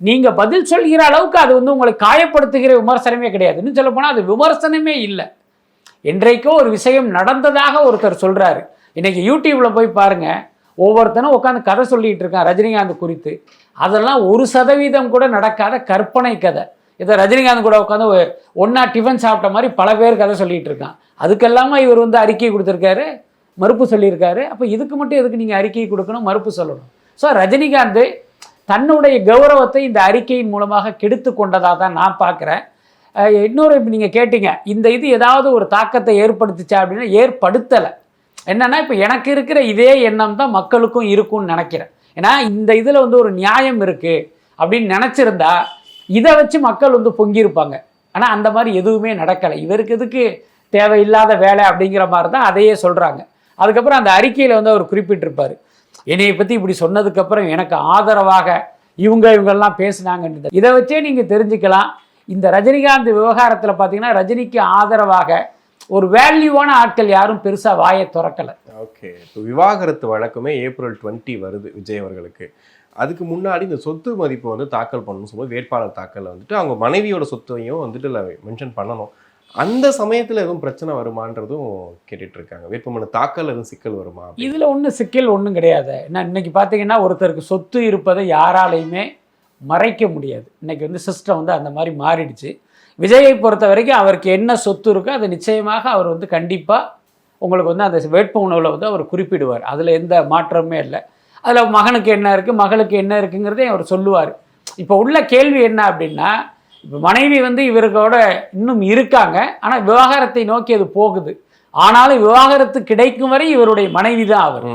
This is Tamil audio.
நீங்கள் பதில் சொல்கிற அளவுக்கு அது வந்து உங்களை காயப்படுத்துகிற விமர்சனமே கிடையாது. இன்னும் சொல்ல போனால் அது விமர்சனமே இல்லை. என்றைக்கோ ஒரு விஷயம் நடந்ததாக ஒருத்தர் சொல்கிறாரு. இன்றைக்கி யூடியூப்பில் போய் பாருங்கள், ஒவ்வொருத்தனும் உட்காந்து கதை சொல்லிகிட்டு இருக்கான் ரஜினிகாந்த் குறித்து. அதெல்லாம் 1% கூட நடக்காத கற்பனை கதை. இதை ரஜினிகாந்த் கூட உட்காந்து ஒன்றா டிஃபன் சாப்பிட்ட மாதிரி பல பேர் கதை சொல்லிகிட்டு இருக்கான். அதுக்கெல்லாமா இவர் வந்து அறிக்கை கொடுத்துருக்காரு, மறுப்பு சொல்லியிருக்காரு. அப்போ இதுக்கு மட்டும் எதுக்கு நீங்கள் அறிக்கை கொடுக்கணும், மறுப்பு சொல்லணும்? ஸோ ரஜினிகாந்த் தன்னுடைய கௌரவத்தை இந்த அறிக்கையின் மூலமாக கெடுத்து கொண்டதாக தான் நான் பார்க்குறேன். இன்னொரு இப்போ நீங்கள் கேட்டீங்க, இந்த இது ஏதாவது ஒரு தாக்கத்தை ஏற்படுத்துச்சா அப்படின்னா ஏற்படுத்தலை. என்னென்னா இப்போ எனக்கு இருக்கிற இதே எண்ணம் தான் மக்களுக்கும் இருக்கும்னு நினைக்கிறேன். ஏன்னா இந்த இதில் வந்து ஒரு நியாயம் இருக்குது அப்படின்னு நினச்சிருந்தா இதை வச்சு மக்கள் வந்து பொங்கியிருப்பாங்க. ஆனால் அந்த மாதிரி எதுவுமே நடக்கலை. இவருக்கு எதுக்கு தேவையில்லாத வேலை அப்படிங்கிற மாதிரி தான் அதையே சொல்கிறாங்க. அதுக்கப்புறம் அந்த அறிக்கையில் வந்து அவர் குறிப்பிட்டிருப்பார், என்னையை பற்றி இப்படி சொன்னதுக்கப்புறம் எனக்கு ஆதரவாக இவங்கெல்லாம் பேசினாங்கன்றது. இதை வச்சே நீங்கள் தெரிஞ்சுக்கலாம், இந்த ரஜினிகாந்த் விவகாரத்தில் பார்த்தீங்கன்னா ரஜினிக்கு ஆதரவாக ஒரு வேல்யூவான ஆட்கள் யாரும் பெருசாக வாயை திறக்கலை. ஓகே, இப்போ விவாகரத்து வழக்குமே ஏப்ரல் 20 வருது விஜய் அவர்களுக்கு. அதுக்கு முன்னாடி இந்த சொத்து மதிப்பு வந்து தாக்கல் பண்ணணும்னு சொல்லும்போது வேட்பாளர் தாக்கல் வந்துட்டு அவங்க மனைவியோட சொத்தையும் வந்துட்டு மென்ஷன் பண்ணணும். அந்த சமயத்தில் எதுவும் பிரச்சனை வருமானதும் கேட்டுட்டு இருக்காங்க. வேட்புமனு தாக்கல் எதுவும் சிக்கல் வருமா? இதில் ஒன்றும் சிக்கல் ஒன்றும் கிடையாது. ஏன்னா இன்னைக்கு பார்த்தீங்கன்னா ஒருத்தருக்கு சொத்து இருப்பதை யாராலையுமே மறைக்க முடியாது. இன்னைக்கு வந்து சிஸ்டம் வந்து அந்த மாதிரி மாறிடுச்சு. விஜயை பொறுத்த வரைக்கும் அவருக்கு என்ன சொத்து இருக்கோ அது நிச்சயமாக அவர் வந்து கண்டிப்பாக உங்களுக்கு வந்து அந்த வேட்புமனுவில் வந்து அவர் குறிப்பிடுவார். அதில் எந்த மாற்றமே இல்லை. அதில் மகனுக்கு என்ன இருக்குது, மகளுக்கு என்ன இருக்குங்கிறதையும் அவர் சொல்லுவார். இப்போ உள்ள கேள்வி என்ன அப்படின்னா, இப்போ மனைவி வந்து இவர்களோட இன்னும் இருக்காங்க, ஆனால் விவாகரத்தை நோக்கி அது போகுது. ஆனாலும் விவாகரத்து கிடைக்கும் வரை இவருடைய மனைவி தான் அவர்.